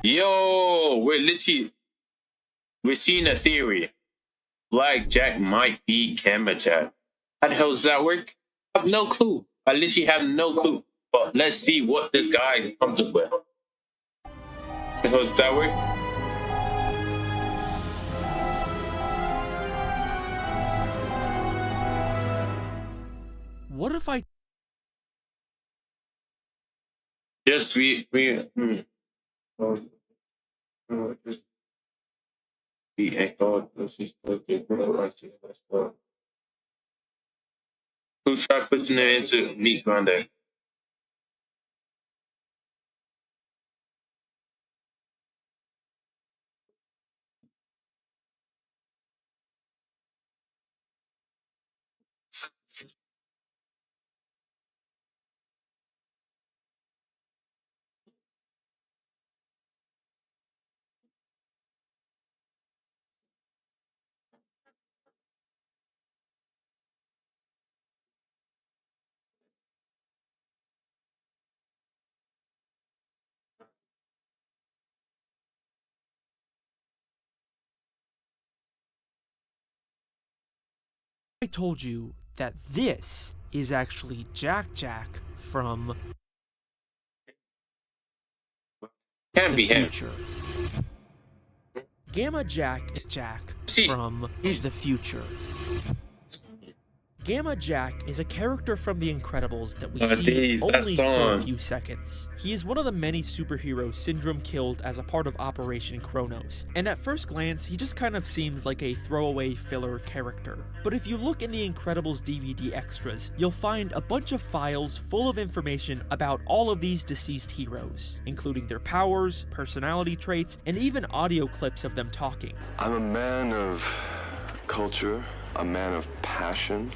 Yo, we're seeing a theory. Black Jack might be Gamma Jack. How the hell does that work? I have no clue. I literally have no clue. But let's see what this guy comes up with. How the hell does that work? What if I Just just be echoed. This is the who tried pushing it into meat grinder. told you that this is actually Jack Jack from Can't the be him. future. Gamma Jack See. from the future. Gamma Jack is a character from The Incredibles that we see only for a few seconds. He is one of the many superheroes Syndrome killed as a part of Operation Kronos, and at first glance, he just kind of seems like a throwaway filler character. But if you look in The Incredibles DVD extras, you'll find a bunch of files full of information about all of these deceased heroes, including their powers, personality traits, and even audio clips of them talking. I'm a man of culture, a man of passion,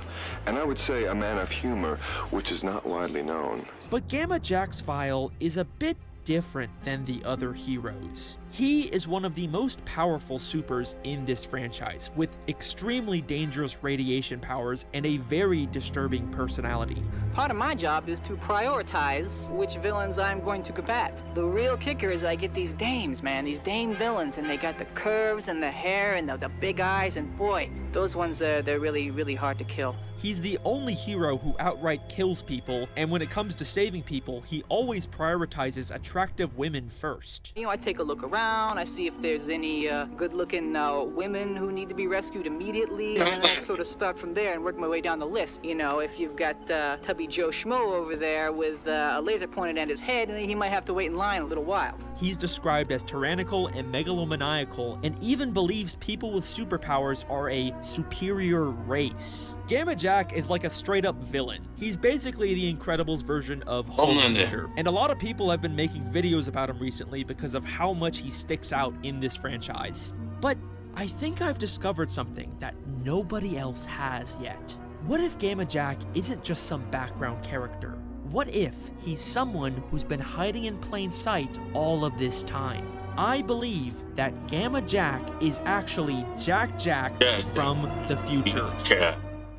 and I would say a man of humor, which is not widely known. But Gamma Jack's file is a bit different than the other heroes. He is one of the most powerful supers in this franchise, with extremely dangerous radiation powers and a very disturbing personality. Part of my job is to prioritize which villains I'm going to combat. The real kicker is I get these dames, man, these dame villains, and they got the curves and the hair and the big eyes, and boy, those ones, they're really, really hard to kill. He's the only hero who outright kills people, and when it comes to saving people, he always prioritizes attractive women first. You know, I take a look around, I see if there's any good-looking women who need to be rescued immediately, and then I sort of start from there and work my way down the list. You know, if you've got Tubby Joe Schmo over there with a laser pointed at his head, and he might have to wait in line a little while. He's described as tyrannical and megalomaniacal, and even believes people with superpowers are a superior race. Gamma Jack is like a straight-up villain. He's basically the Incredibles version of Homelander, and a lot of people have been making videos about him recently because of how much he sticks out in this franchise. But I think I've discovered something that nobody else has yet. What if Gamma Jack isn't just some background character? What if he's someone who's been hiding in plain sight all of this time? I believe that Gamma Jack is actually Jack Jack from the future.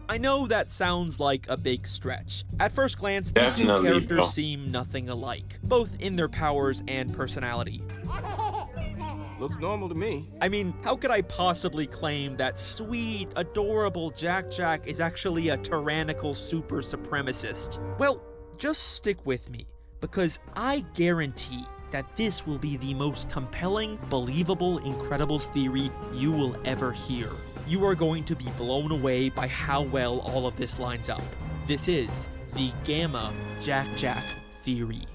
I know that sounds like a big stretch. At first glance, these two characters seem nothing alike, both in their powers and personality. Looks normal to me. I mean, how could I possibly claim that sweet, adorable Jack Jack is actually a tyrannical super supremacist? Well, just stick with me, because I guarantee that this will be the most compelling, believable Incredibles theory you will ever hear. You are going to be blown away by how well all of this lines up. This is the Gamma Jack Jack theory.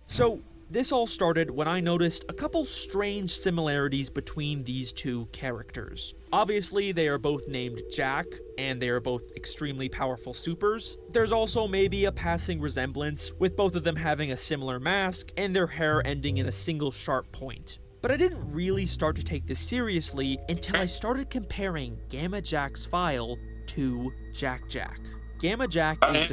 So, this all started when I noticed a couple strange similarities between these two characters. Obviously, they are both named Jack, and they are both extremely powerful supers. There's also maybe a passing resemblance, with both of them having a similar mask, and their hair ending in a single sharp point. But I didn't really start to take this seriously until I started comparing Gamma Jack's file to Jack Jack. Gamma Jack is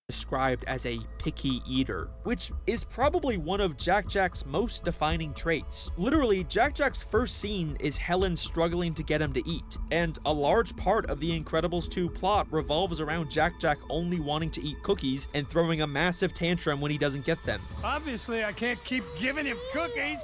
described as a picky eater, which is probably one of Jack Jack's most defining traits. Literally, Jack Jack's first scene is Helen struggling to get him to eat, and a large part of the Incredibles 2 plot revolves around Jack Jack only wanting to eat cookies and throwing a massive tantrum when he doesn't get them. Obviously, I can't keep giving him cookies.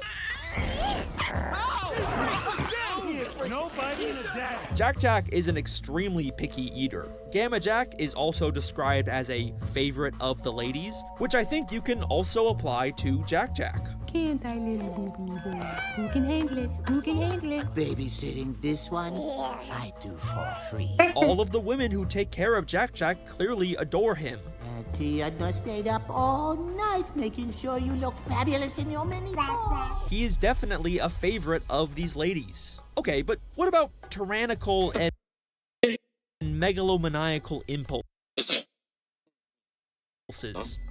No biting a dad. Jack Jack is an extremely picky eater. Gamma Jack is also described as a favorite of the ladies, which I think you can also apply to Jack Jack. Can't I, little boo-boo boy? Who can handle it? Who can handle it? Babysitting this one, I do for free. All of the women who take care of Jack Jack clearly adore him. Tia stayed up all night making sure you look fabulous in your mini dress. He is definitely a favorite of these ladies. Okay, but what about tyrannical and megalomaniacal impulses?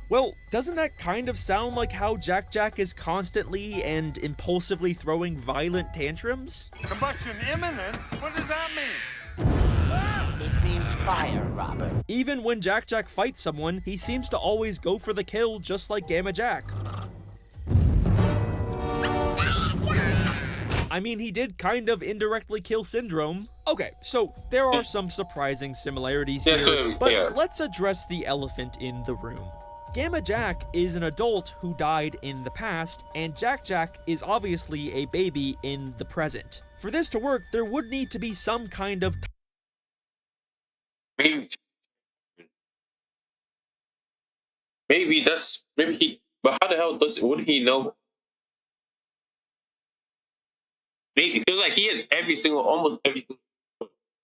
Well, doesn't that kind of sound like how Jack Jack is constantly and impulsively throwing violent tantrums? Combustion imminent? What does that mean? It means fire, Robert. Even when Jack Jack fights someone, he seems to always go for the kill just like Gamma Jack. I mean, he did kind of indirectly kill Syndrome. Okay, so there are some surprising similarities here, but let's address the elephant in the room. Gamma Jack is an adult who died in the past, and Jack Jack is obviously a baby in the present. For this to work, there would need to be some kind of maybe he, but how the hell wouldn't he know? Maybe because like he has almost everything.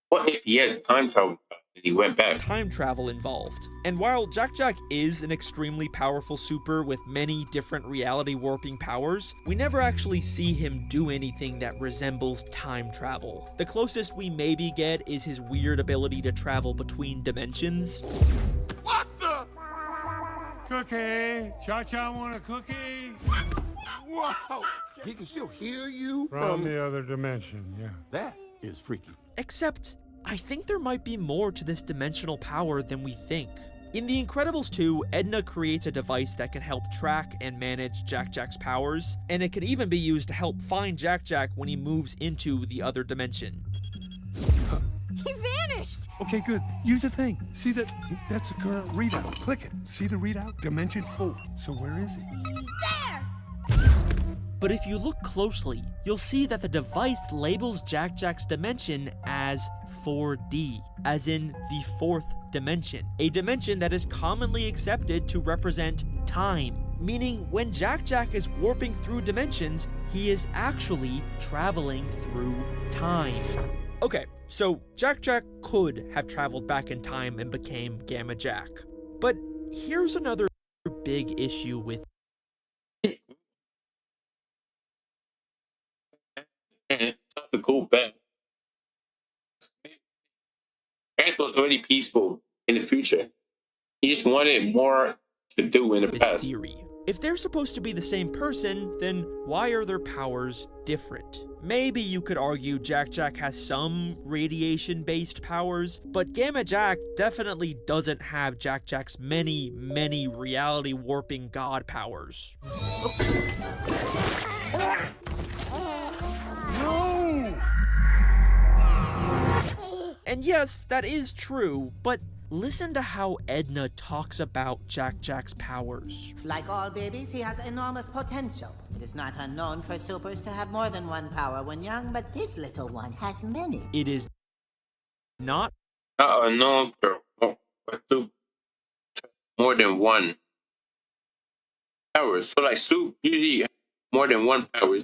What if he has time travel and he went back? Time travel involved. And while Jack Jack is an extremely powerful super with many different reality warping powers, we never actually see him do anything that resembles time travel. The closest we maybe get is his weird ability to travel between dimensions. What the? Cookie. Cha-Cha want a cookie? Wow! He can still hear you From the other dimension, yeah. That is freaky. Except, I think there might be more to this dimensional power than we think. In The Incredibles 2, Edna creates a device that can help track and manage Jack Jack's powers, and it can even be used to help find Jack Jack when he moves into the other dimension. He vanished! Okay, good. Use the thing. See that? That's the current readout. Click it. See the readout? Dimension 4. So where is he? He's there! But if you look closely, you'll see that the device labels Jack Jack's dimension as 4D, as in the fourth dimension, a dimension that is commonly accepted to represent time, meaning when Jack Jack is warping through dimensions, he is actually traveling through time. Okay, so Jack Jack could have traveled back in time and became Gamma Jack. But here's another big issue with That's a cool bet. Earth was already peaceful in the future. He just wanted more to do in the this past. theory. If they're supposed to be the same person, then why are their powers different? Maybe you could argue Jack Jack has some radiation-based powers, but Gamma Jack definitely doesn't have Jack Jack's many reality-warping god powers. And yes, that is true, but listen to how Edna talks about Jack Jack's powers. Like all babies, he has enormous potential. It is not unknown for supers to have more than one power when young, but this little one has many. It is not unknown for more than one power. So like Soup usually has more than one power,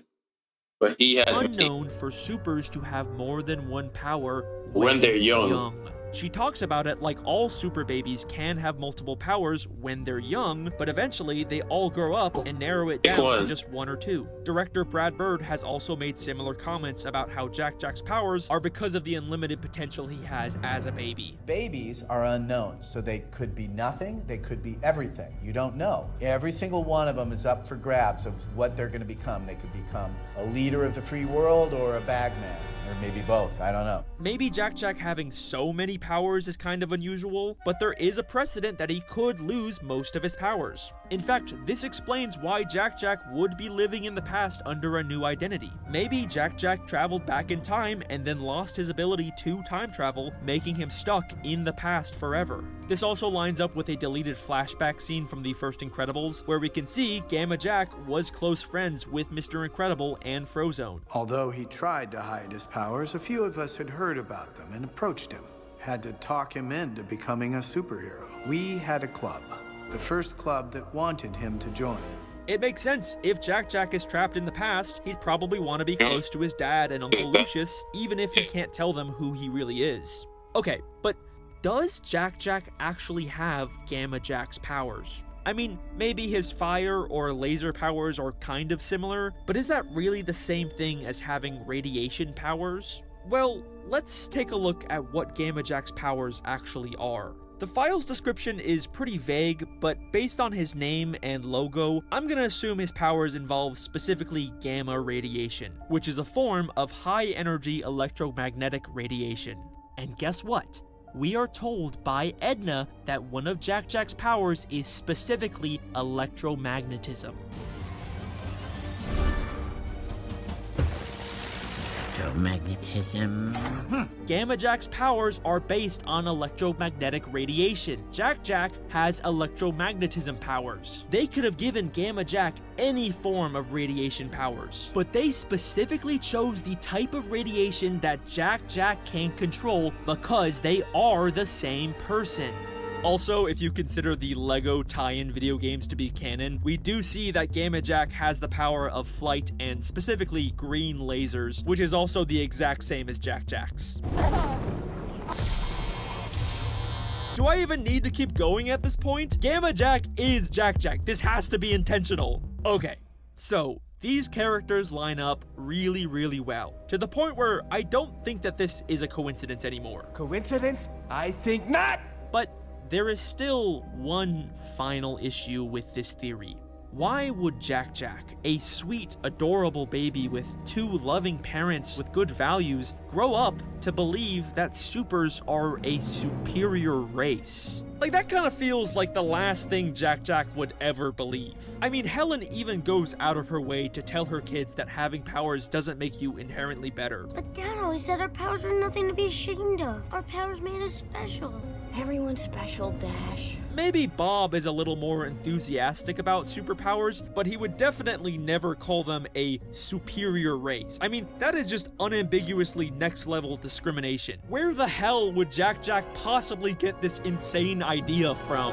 but he has unknown for supers to have more than one power when they're young. She talks about it like all super babies can have multiple powers when they're young, but eventually they all grow up and narrow it down to just one or two. Director Brad Bird has also made similar comments about how Jack Jack's powers are because of the unlimited potential he has as a baby. Babies are unknown, so they could be nothing, they could be everything. You don't know. Every single one of them is up for grabs of what they're going to become. They could become a leader of the free world or a bagman. Or maybe both, I don't know. Maybe Jack Jack having so many powers is kind of unusual, but there is a precedent that he could lose most of his powers. In fact, this explains why Jack Jack would be living in the past under a new identity. Maybe Jack Jack traveled back in time and then lost his ability to time travel, making him stuck in the past forever. This also lines up with a deleted flashback scene from the first Incredibles, where we can see Gamma Jack was close friends with Mr. Incredible and Frozone. Although he tried to hide his powers, a few of us had heard about them and approached him. Had to talk him into becoming a superhero. We had a club, the first club that wanted him to join. It makes sense. If Jack Jack is trapped in the past, he'd probably want to be close to his dad and Uncle Lucius, even if he can't tell them who he really is. Okay, but does Jack Jack actually have Gamma Jack's powers? I mean, maybe his fire or laser powers are kind of similar, but is that really the same thing as having radiation powers? Well, let's take a look at what Gamma Jack's powers actually are. The file's description is pretty vague, but based on his name and logo, I'm gonna assume his powers involve specifically gamma radiation, which is a form of high-energy electromagnetic radiation. And guess what? We are told by Edna that one of Jack Jack's powers is specifically electromagnetism. Electromagnetism. Gamma Jack's powers are based on electromagnetic radiation. Jack Jack has electromagnetism powers. They could have given Gamma Jack any form of radiation powers, but they specifically chose the type of radiation that Jack Jack can control because they are the same person. Also, if you consider the LEGO tie-in video games to be canon, we do see that Gamma Jack has the power of flight and specifically green lasers, which is also the exact same as Jack Jack's. Do I even need to keep going at this point? Gamma Jack is Jack Jack. This has to be intentional. Okay, so these characters line up really, really well, to the point where I don't think that this is a coincidence anymore. Coincidence? I think not! But there is still one final issue with this theory. Why would Jack Jack, a sweet, adorable baby with two loving parents with good values, grow up to believe that supers are a superior race? Like, that kind of feels like the last thing Jack Jack would ever believe. I mean, Helen even goes out of her way to tell her kids that having powers doesn't make you inherently better. But Dad always said our powers were nothing to be ashamed of. Our powers made us special. Everyone's special, Dash. Maybe Bob is a little more enthusiastic about superpowers, but he would definitely never call them a superior race. I mean, that is just unambiguously next-level discrimination. Where the hell would Jack Jack possibly get this insane idea from?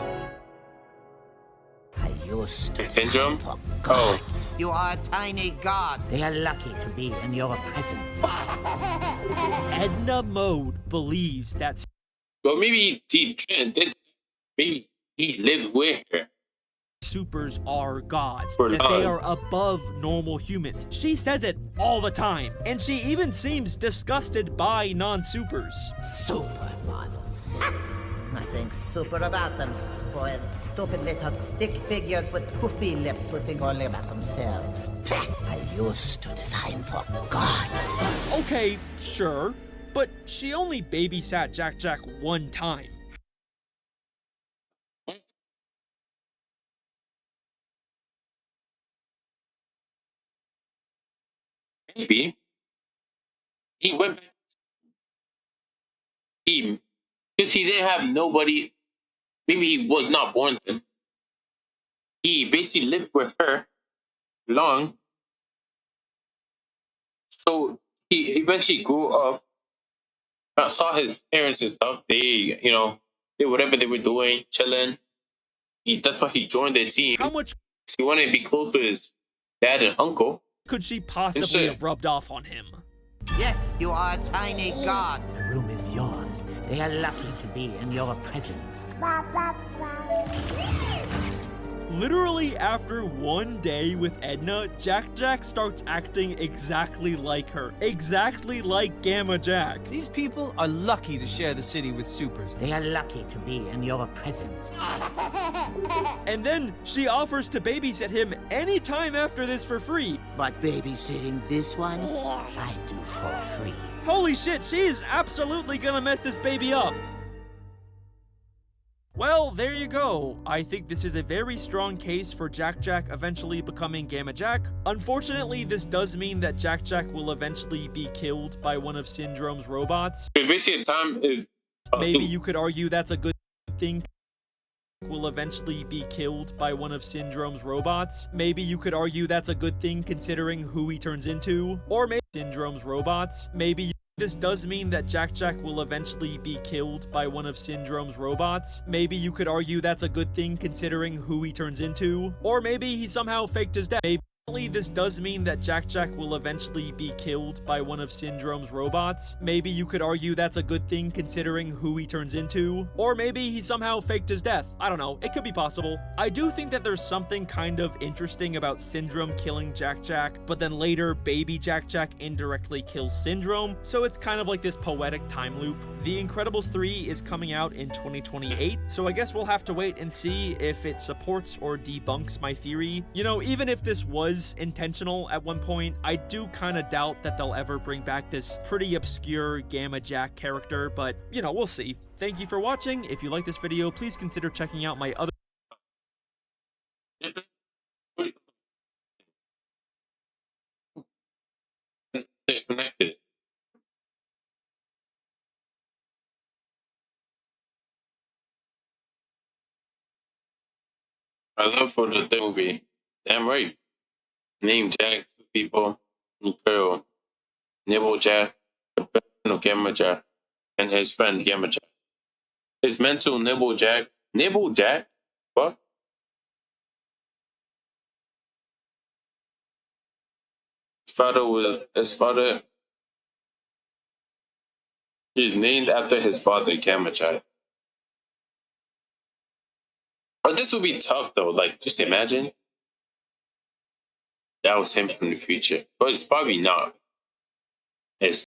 I used to Syndrome? for gods. You are a tiny god. They are lucky to be in your presence. Edna Mode believes that Well, maybe he did. Maybe he lived with her. supers are gods, For that love. they are above normal humans. She says it all the time, and she even seems disgusted by non-supers. Supermodels. Nothing super about them, spoiled, stupid little stick figures with poofy lips who think only about themselves. I used to design for gods. Okay, sure, but she only babysat Jack Jack one time. Maybe he went back. Because he didn't have nobody. Maybe he was not born then. He basically lived with her long. So he eventually grew up, saw his parents and stuff. They, did whatever they were doing, chilling. That's why he joined their team. How much He wanted to be close to his dad and uncle. could she possibly have rubbed off on him? Yes, you are a tiny god. The room is yours. They are lucky to be in your presence. Literally after one day with Edna, Jack starts acting exactly like her. Exactly like Gamma Jack. These people are lucky to share the city with supers. They are lucky to be in your presence. And then she offers to babysit him anytime after this for free. But babysitting this one, I do for free. Holy shit, she is absolutely gonna mess this baby up. Well, there you go. I think this is a very strong case for Jack eventually becoming Gamma Jack. Unfortunately, this does mean that Jack will eventually be killed by one of Syndrome's robots. Basically, time is. Maybe you could argue that's a good thing. Will eventually be killed by one of Syndrome's robots. Maybe you could argue that's a good thing considering who he turns into. Or maybe Syndrome's robots. Maybe this does mean that Jack will eventually be killed by one of Syndrome's robots. Maybe you could argue that's a good thing considering who he turns into. Or maybe he somehow faked his death. Maybe this does mean that Jack will eventually be killed by one of Syndrome's robots. Maybe you could argue that's a good thing considering who he turns into. Or maybe he somehow faked his death. I don't know, it could be possible. I do think that there's something kind of interesting about Syndrome killing Jack, but then later baby Jack indirectly kills Syndrome, so it's kind of like this poetic time loop. The Incredibles 3 is coming out in 2028, so I guess we'll have to wait and see if it supports or debunks my theory. You know, even if this was intentional at one point, I do kind of doubt that they'll ever bring back this pretty obscure Gamma Jack character, but you know, we'll see. Thank you for watching. If you like this video, please consider checking out my other connected. I love for the movie. Damn right. Name Jack, two people, Pearl, Nibble Jack, Gamma Jack, and his friend Gamma Jack. His mental Nibble Jack. Nibble Jack? What? His father is named after his father, Gamma Jack. Oh, this would be tough though. Like, just imagine that was him from the future. But it's probably not. It's